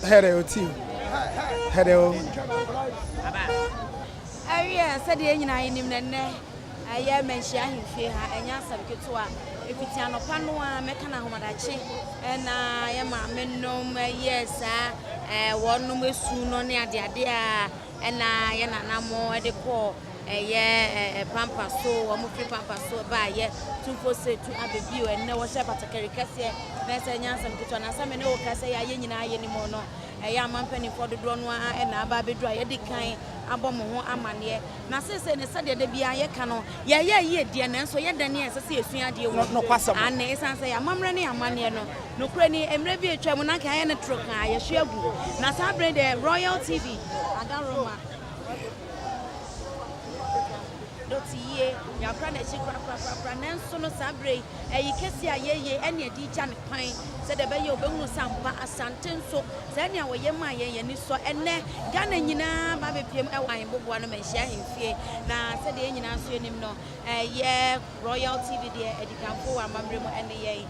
Here, team. Here. Area said the engine I named Nene. I am mentioning here and Yasan Kitua. If it's an opanoa, Mekana Homadachi, and I am a men no, yes, one no soon on the idea, and I am more at the core. Pampa so, I'm free pampa so by ye, 2 to have a view and no shepherd to carry Cassia, Messanya, some good one, and some no Cassia, anymore. A young man penny for the drone and a baby dry a decline, a bomb on Amania. Now, since I said that be a canoe, yeah, dear, so yet then yes, I see a sweet dear, no pass, and as I say, a mum running a maniano, no cranny, and maybe a chamonaka and a truck, I assure you. Now, I the Royal TV, I don't Roma. Ye, your brother, she so no sabre, a Ykesia, ye, and your Dijan pine, said the Bayo Bongo Sampa, Asante, so, Zania, where ye my ye, and so, and then Ganina, Baby Pim, a wine book one of my sharing fear. Now, said the engine answering him no, yeah, Royal TV, dear, Eddie Campo, and Mamremo, and the ye.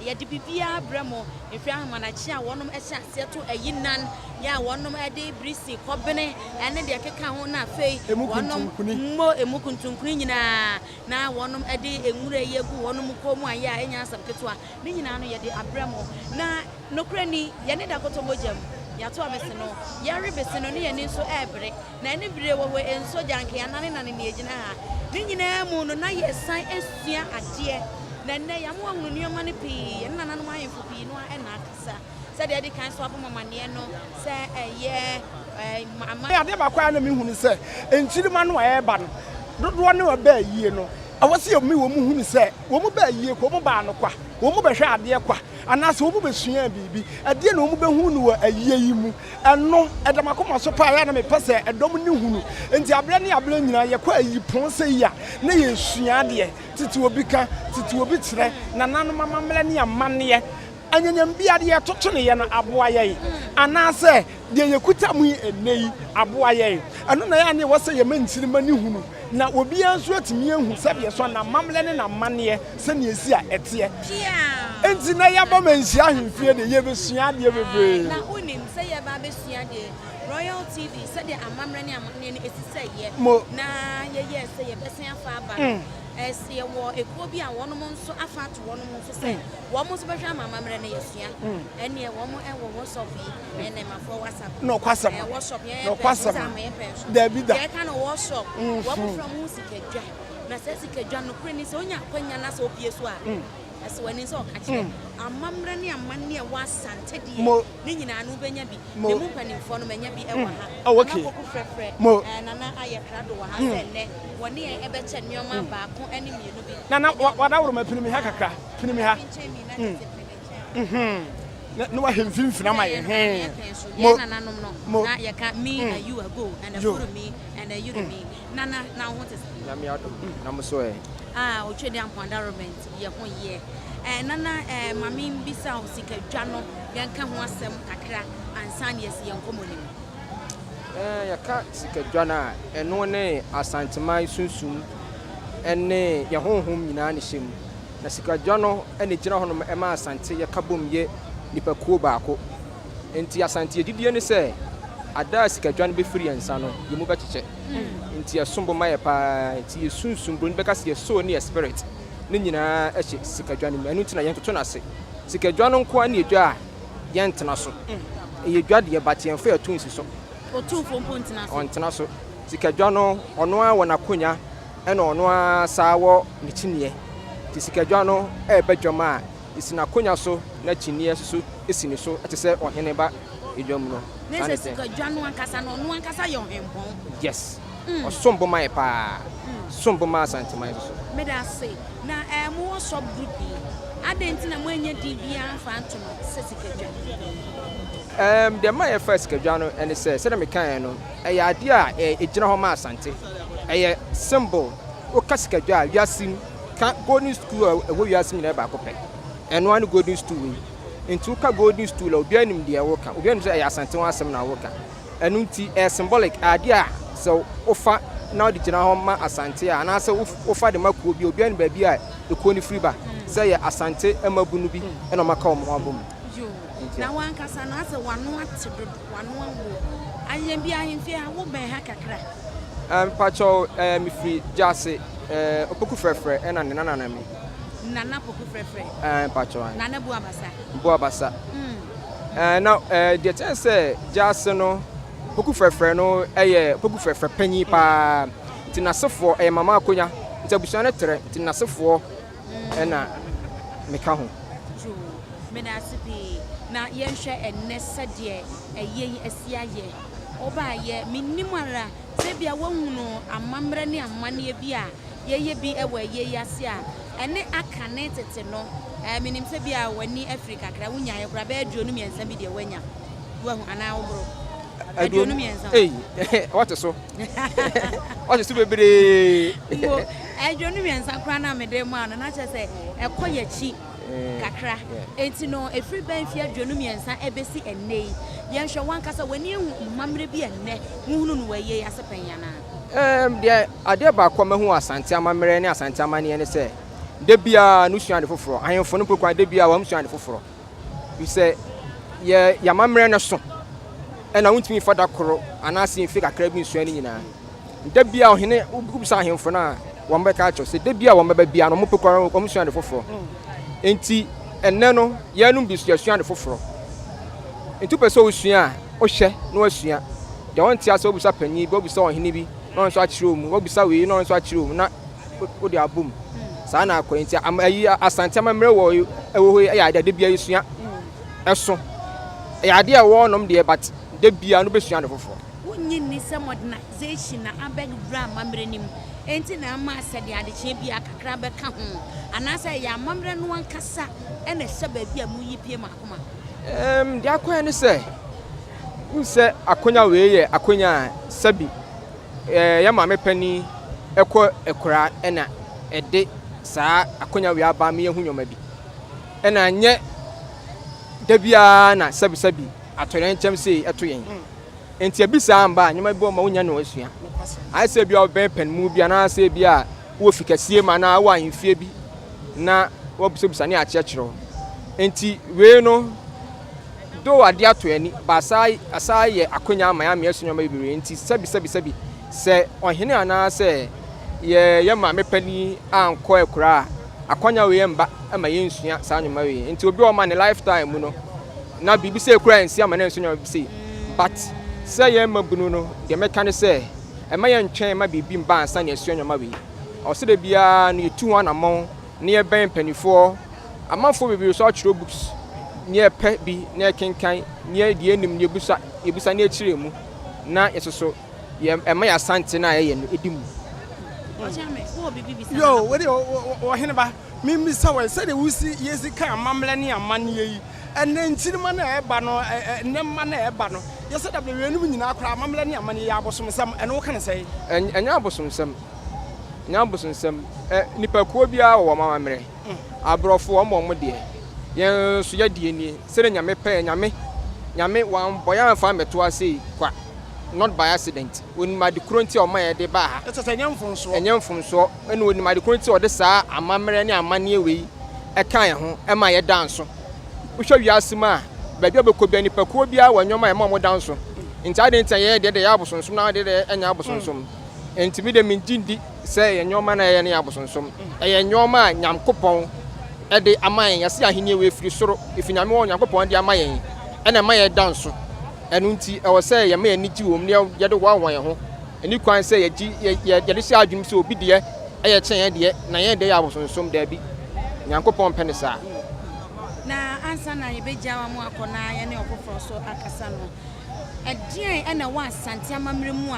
Ya dipipia bremo efia manachia wonom ehia seto ayinan ya wonom ade brisi kobene ene de keka ho na fei wonom mo emukuntunkun nyina na wonom ade enwure yegu wonom komu aya enya asam keto a ni nyina no ye de abremo na nokrani ye ne da koto mojam ya to amese no ya rebese no ne ye ni so ebre na ene bire wo we enso janke anane nane ne egyina ha ni nyina mu no na ye san esua ade Nene ya mo anu nioma ne pii na nanu ayefo pii no e na akasa se de de kan so abo mama ne no se mama ya de ba kwa na me hunu se enchirima no e ba no dodo ne ba yie no awose yo me wo mu hunu se wo mu ba yie ko mu ba no kwa wo mu ba hwe ade kwa anase wo mu be sua bibi ade na wo mu be hunu wo ayie yi mu eno edamakoma so pa ya na me pese edom ne hunu enti abre ne abre nyina ye kwa ayi pon se ya na ye sua ade titi obi ka titi obi tire na nanu mama mle ne amane anyanyam bia de toto ne ye na aboa ye anase de ye kuta mu enei aboa ye eno na ya ne wo se ye manchirima ne hunu na obi anso atimi ehu sabe so na mamle ne na mane se ne esi a ete enti na ya ba manhia ahemfie de ye besua de bebre na unim se ye ba besua de Royal TV said the amamre ne amane ne esi se ye na ye se ye besan afa aba esi wo ekobi a wono nso afa to wono nso se wo mo so behwa amamre ne yesua ene wo mo ewo wo shop yi ene ma for WhatsApp no kwasam wo shop ye no kwasam da bi da ye kan wo shop wo from musikedwa na se sikedwa no kure ni se onya kwanya na se opie so a ese wani so kache amamre ne amane wa Asante die ni nyina no benya bi ne mu panimfo no menya bi ewa ha okay nana aye krado wa ha se ne woni e be che nneoma baako ani mienu bi nana wada woro mapinimi ha kakra pinimi ha no wa hemfimfina ma ye nana no na ye ka me and you ago and a for me and you to me nana now what is na me adom na mo so o twede environment ye ho ye nana mami mbisa o sikadwa no yenka ho asem kakra ansan yes ye nkomonim yaka sikadwa na eno ne asanteman sunsum ene ye honhom nyina ne hyem na sikadwa no ene gina ho no ema asante ye kabom ye nipa kuo baako enti asante didie ne se ada sikadwa no be free ansa no ye mu becheche enti asombo maye pa enti yesunsum bro ni beka se so ne spirit ne nyina ehye sikadwa no enu tina yentoto na se sikadwa no nko ani edwa yentena so eyedwa de batie mfa etunsi so otufo mpontina so ontena so sikadwa no ono a wona konya ena ono a sawo ne chinie ti sikadwa no ebedwoma a isina konya so na chinie so esini so atese ohene ba edwam no nese sikadwa no ankasa no ono ankasa yo hempon yes osombo mai pa sombo ma Asante mai so me da say na mo shop group adenti na mo anya dibia fa nto no sikadwa the my first kadwa no and say na me kan no e ade a ejina ho ma Asante e symbol o kasikadwa wiasim ka golden school e wo wiasim na ba kope eno an golden stool into ka golden stool obi anim de wo ka obi anim say Asante ho asem na wo ka eno nti symbolic ade a so ofa na de jina ho ma Asante a na say ofa de makuo bi obi anim ba bi a e ko ni free ba say Asante emabunu bi eno maka o mo abom na wan kasa na ase wano ate do wano wo ayen bi ahemfie ha wo ben ha kakra pacho mi free jase opoku frefre na ne nana na mi nana poku frefre pacho nana bu abasa na the chance say jase no opoku frefre no opoku frefre panyi pa tinasefo mama akonya ntabusia ne tere tinasefo na meka ho menasipi na yenhwe ennese de eyeyi asiaye oba ye minimara se bia wahunu amamre ne amane bia yeye bi ewa yeyi ase a ene aka ne tete no minim se bia wani Africa kra wunya ye kra ba aduonu miensa bi de wanya wahu ana wobro aduonu miensa what so bebre aduonu miensa kra na mede mu ano na che se ekoyachi kakra enti no efri ban fi aduonu miensa ebesi ennei yenhwe wankasa wani mamre bi enne hunu no waye asepanyana de ade ba kwa mahu Asante amamre ne Asante amane ne se de bia no suade foforo ahemfo no pokwa de bia wam suade foforo bi se ye yamamre ne so ena wuntimi fada koro anase mfi kakra bi suane nyina de bia ohene ubisa ahemfo na wamba ka cho se de bia wamba bia no mopokwa wam suade foforo enti enne no yanum bi suade foforo enti peso usua o hye no asua de won tia so obusa panyi bi obusa ohene bi no nso akire omu obusa we no nso akire omu na o de abum sa na akwenti ayi Asante amamre wo ewo ya de bia yesua eso ya de wo nom de but de bia no besua de fofo wonyi ni se modernization na abeg bra amamre nim enti na ama asede ade che bia kakra be ka ho anasa ya amamre no ankasa ene se ba bia mu yipie makoma de akoya ne se unse akonya we ye akonya sabi ya ma mepani ekọ ekura ena ede saa akonya we aba me hu nyoma bi ena nye da bia na sabi atore nchem sei eto yen enti abisa amba nyoma bi o ma wonya na wasua ai se bia oben pen mu bia na se bia wo fikasie ma na wa ahemfie bi na wo busa ne akyekiro enti we no do ade ato ani ba asai ye akonya ama ya me nyoma bi enti sabi se ohene ana se ye ma mepani anko ekura akonya we mba ama ye nsua sa nyoma we enti obi o ma ne lifetime mu no na bibi se ekura nsi ama ne nsua bi se but se ye mabunu no de meka ne se ema ye ntwen ma bibi mba ansa ne nsua nyoma we o se de bia no ye tu ho anamon ne ye ben panifo amanfo bibi so akiro books ne pe bi ne kenkan ne de enim ne ebusa ne akire mu na yesoso ye ema ya Asante na ye no edimu yo we o hene ba mi sa we say de wusi yesi kan amamle ne amane yi ene ntirima na eba no ne ma na eba no yesi da we enum nyina akra amamle ne amane yi abosomsam ene wo kan say enya abosomsam nipa ko bia wo mamamre abrofo wo mo de yen so ya die ni sere nyame pe nyame wan boya fa meto ase kwa not by accident when my current or my de ba it's a nyamfumso ene when my current or de saa amamre ne amane we e kan ho e ma ye danso wo hwa wiase ma ba bia bekọ bia nipa ko bia wanyoma e ma mo danso nti ade nti ye de ya abosonsom na de enya abosonsom enti bi de minjindi se ye nyoma na ye ne abosonsom e ye nyoma nyamkopon e de amayen yase ahenie we firi soro ifinyame wo nyamkopon de amayen ene ma ye danso enu nti e wo se ye ma ani gi wom ne ye de wan ye ho eni kwan se ye gi ye de se adwum se obi de ye ye chen ye de na ye de ya abosonsom da bi nyamkopon pene sa na ansa na ye bejawa mu akona ye ne okofo so akasa no edien ena wa Asante amamre mu a